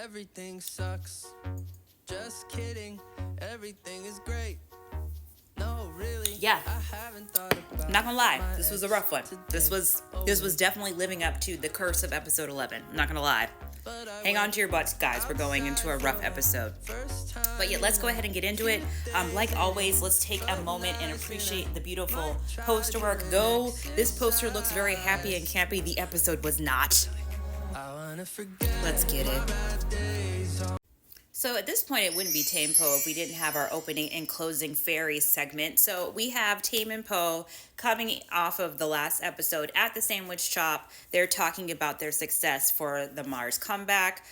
Everything sucks. Just kidding. Everything is great. No, really. Yeah, I haven't thought about I'm not gonna lie, my this was a ex rough one. This today. was Oh, this was wait. definitely living up to the curse of episode 11. I'm not gonna lie. But I Hang on went to your butts, guys. We're going into outside a for rough the episode. first But yeah, time let's in go a ahead and get into it. few Like always, days. let's take a Felt moment and nice appreciate the I beautiful might poster try work. to Though this poster looks very happy and exercise. campy, the episode was not. I wanna forget Let's get my it. bad days. So at this point, it wouldn't be ThamePo if we didn't have our opening and closing fairy segment. So we have Tame and Poe coming off of the last episode at the sandwich shop. They're talking about their success for the Mars comeback.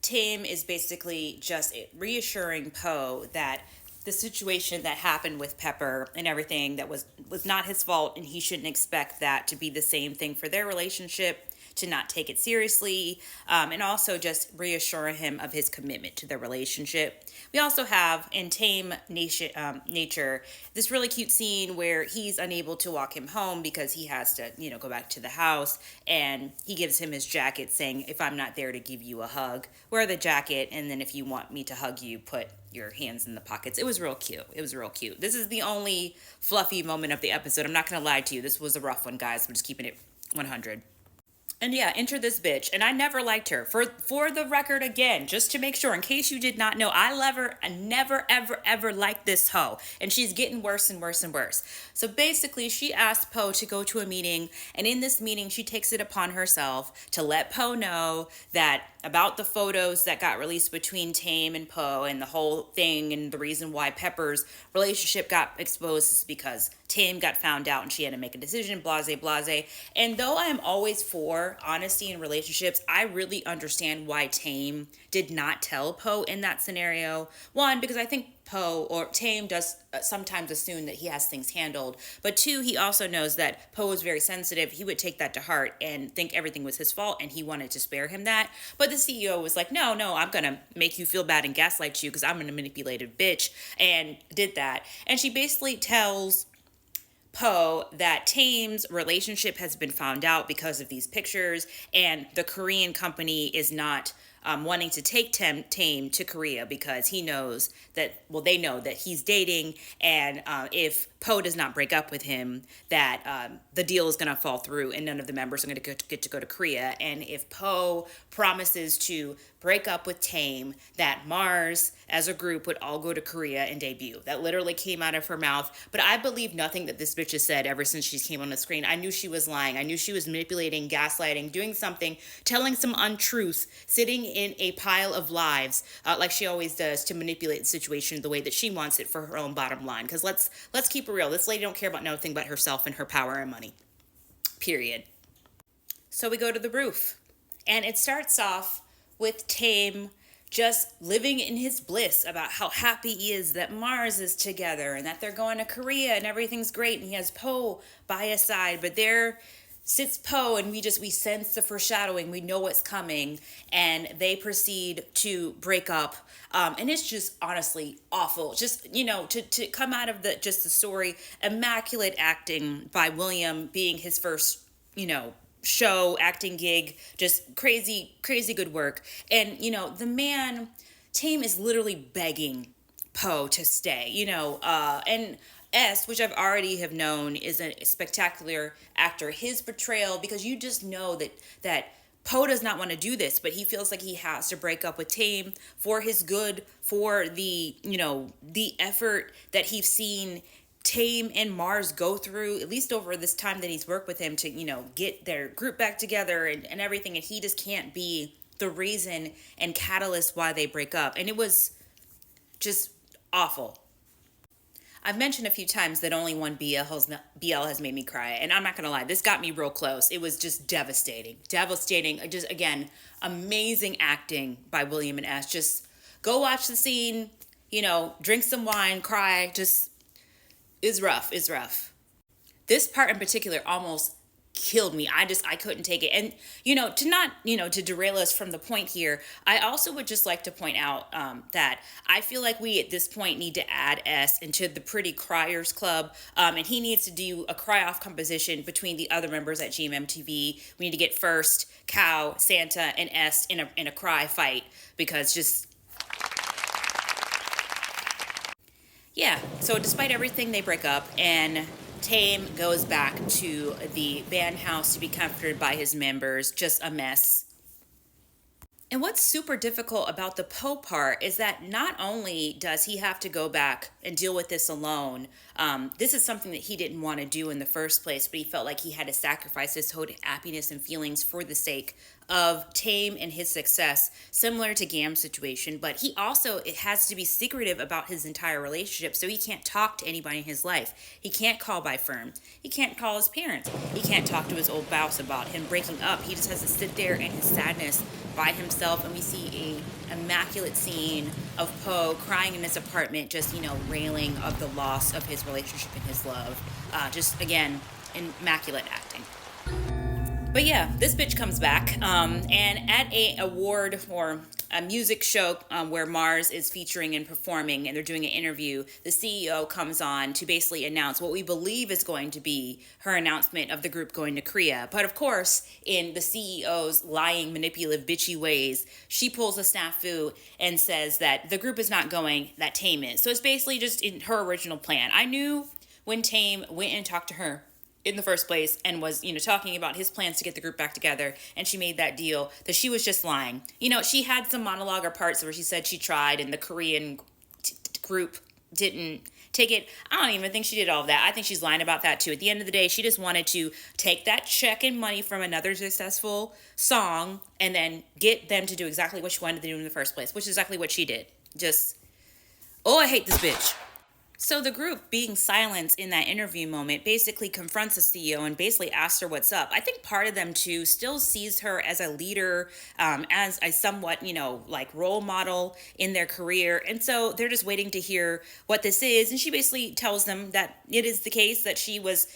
Tame is basically just reassuring Poe that the situation that happened with Pepper and everything that was not his fault, and he shouldn't expect that to be the same thing for their relationship, to not take it seriously, and also just reassure him of his commitment to the relationship. We also have in Tame Nature this really cute scene where he's unable to walk him home because he has to, go back to the house, and he gives him his jacket saying, if I'm not there to give you a hug, wear the jacket, and then if you want me to hug you, put your hands in the pockets. It was real cute. It was real cute. This is the only fluffy moment of the episode. I'm not going to lie to you. This was a rough one, guys. I'm just keeping it 100. And yeah, enter this bitch. And I never liked her. For the record, again, just to make sure, in case you did not know, I never, ever, ever liked this hoe. And she's getting worse and worse and worse. So basically, she asked Poe to go to a meeting. And in this meeting, she takes it upon herself to let Poe know that about the photos that got released between Tame and Poe and the whole thing, and the reason why Pepper's relationship got exposed is because Tame got found out and she had to make a decision, blase, blase. And though I am always for honesty in relationships, I really understand why Tame did not tell Poe in that scenario. One, because I think Poe or Tame does sometimes assume that he has things handled. But two, he also knows that Poe is very sensitive. He would take that to heart and think everything was his fault, and he wanted to spare him that. But the CEO was like, no, I'm going to make you feel bad and gaslight you because I'm a manipulative bitch, and did that. And she basically tells Poe that Tame's relationship has been found out because of these pictures, and the Korean company is not wanting to take Tame to Korea because he knows that, they know that he's dating, and if Poe does not break up with him, that the deal is going to fall through and none of the members are going to get to go to Korea. And if Poe promises to break up with Tame, that Mars as a group would all go to Korea and debut. That literally came out of her mouth. But I believe nothing that this bitch has said ever since she came on the screen. I knew she was lying. I knew she was manipulating, gaslighting, doing something, telling some untruth, sitting in a pile of lies, like she always does, to manipulate the situation the way that she wants it for her own bottom line. Because let's keep it real. This lady don't care about nothing but herself and her power and money. Period. So we go to the roof, and it starts off with Tame just living in his bliss about how happy he is that Mars is together and that they're going to Korea and everything's great, and he has Poe by his side. But there sits Poe, and we sense the foreshadowing. We know what's coming, and they proceed to break up. And it's just honestly awful. Just, to come out of the story, immaculate acting by William, being his first, show acting gig, just crazy good work. And the man, Tame, is literally begging Poe to stay, and S, which I've already have known is a spectacular actor, his portrayal, because you just know that Poe does not want to do this, but he feels like he has to break up with Tame for his good, for the the effort that he's seen Tame and Mars go through, at least over this time that he's worked with him, to get their group back together and everything. And he just can't be the reason and catalyst why they break up. And it was just awful. I've mentioned a few times that only one BL has made me cry. And I'm not going to lie, this got me real close. It was just devastating. Just, again, amazing acting by William and S. Just go watch the scene, drink some wine, cry. Just is rough. This part in particular almost killed me. I couldn't take it. And, to not, to derail us from the point here, I also would just like to point out that I feel like we at this point need to add S into the Pretty Criers Club. And he needs to do a cry off composition between the other members at GMMTV. We need to get First, Cow, Santa, and S in a cry fight, because just, yeah. So despite everything, they break up, and Tame goes back to the band house to be comforted by his members. Just a mess. And what's super difficult about the Poe part is that not only does he have to go back and deal with this alone, this is something that he didn't want to do in the first place, but he felt like he had to sacrifice his whole happiness and feelings for the sake of Tame and his success, similar to Gam's situation. But he also, it has to be secretive about his entire relationship, so he can't talk to anybody in his life. He can't call by firm. He can't call his parents. He can't talk to his old spouse about him breaking up. He just has to sit there in his sadness by himself, and we see a immaculate scene of Poe crying in his apartment, just, railing of the loss of his relationship and his love. Just, again, immaculate acting. But yeah, this bitch comes back, and at a award or a music show where Mars is featuring and performing, and they're doing an interview, the CEO comes on to basically announce what we believe is going to be her announcement of the group going to Korea. But of course, in the CEO's lying, manipulative, bitchy ways, she pulls a snafu and says that the group is not going, that Tame is. So it's basically just in her original plan. I knew when Tame went and talked to her in the first place and was, talking about his plans to get the group back together, and she made that deal, that she was just lying. She had some monologue or parts where she said she tried and the Korean group didn't take it. I don't even think she did all of that. I think she's lying about that too. At the end of the day, she just wanted to take that check and money from another successful song and then get them to do exactly what she wanted to do in the first place, which is exactly what she did. Just, oh, I hate this bitch. So the group, being silenced in that interview moment, basically confronts the CEO and basically asks her what's up. I think part of them, too, still sees her as a leader, as a somewhat, role model in their career. And so they're just waiting to hear what this is. And she basically tells them that it is the case that she was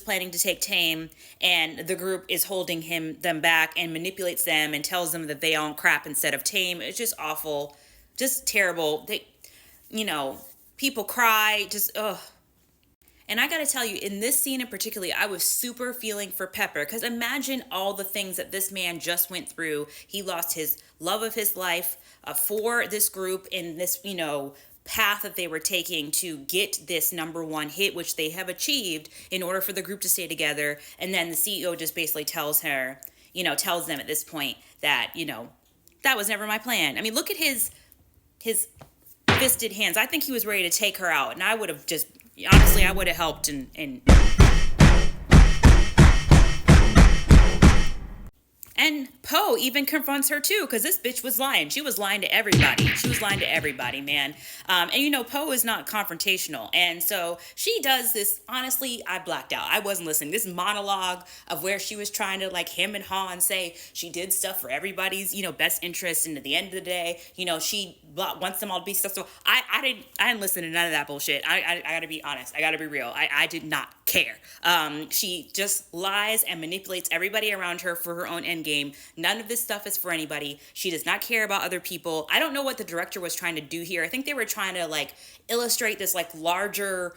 planning to take Tame, and the group is holding them back and manipulates them and tells them that they own crap instead of Tame. It's just awful, just terrible. They, people cry, just, ugh. And I gotta tell you, in this scene in particular, I was super feeling for Pepper, because imagine all the things that this man just went through. He lost his love of his life for this group in this, path that they were taking to get this #1 hit, which they have achieved in order for the group to stay together. And then the CEO just basically tells them at this point that, that was never my plan. I mean, look at his fisted hands. I think he was ready to take her out, and I would have just, honestly, I would have helped and Poe even confronts her too, because this bitch was lying. She was lying to everybody. Man. And Poe is not confrontational. And so she does this, honestly, I blacked out. I wasn't listening. This monologue of where she was trying to hem and haw and say she did stuff for everybody's, best interest. And at the end of the day, she wants them all to be successful. I didn't listen to none of that bullshit. I gotta be honest. I gotta be real. I did not care. She just lies and manipulates everybody around her for her own end game. None of this stuff is for anybody. She does not care about other people. I don't know what the director was trying to do here. I think they were trying to illustrate this larger,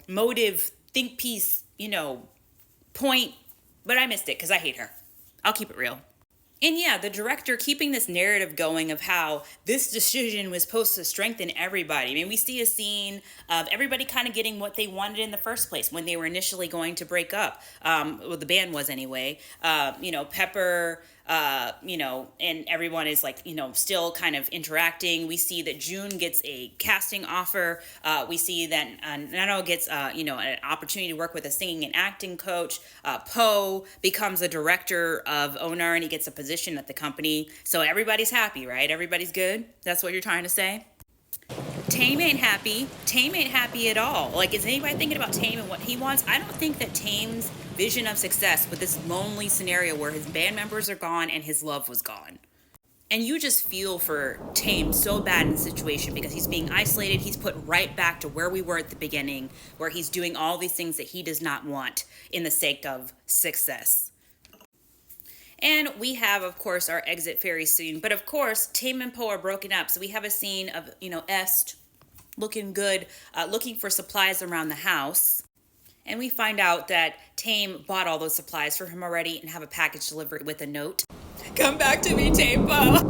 motive, think piece, point, but I missed it because I hate her. I'll keep it real. And yeah, the director keeping this narrative going of how this decision was supposed to strengthen everybody. I mean, we see a scene of everybody kind of getting what they wanted in the first place when they were initially going to break up. Well, the band was anyway. Pepper, and everyone is still kind of interacting. We see that June gets a casting offer. We see that Nano gets, an opportunity to work with a singing and acting coach. Poe becomes a director of Onar, and he gets a position at the company. So everybody's happy, right? Everybody's good. That's what you're trying to say? Tame ain't happy. Tame ain't happy at all. Is anybody thinking about Tame and what he wants? I don't think that Tame's vision of success with this lonely scenario where his band members are gone and his love was gone. And you just feel for Tame so bad in the situation because he's being isolated. He's put right back to where we were at the beginning, where he's doing all these things that he does not want in the sake of success. And we have, of course, our exit very soon. But of course, Tame and Poe are broken up. So we have a scene of, Est looking good, looking for supplies around the house. And we find out that Tame bought all those supplies for him already and have a package delivered with a note. Come back to me, ThamePo.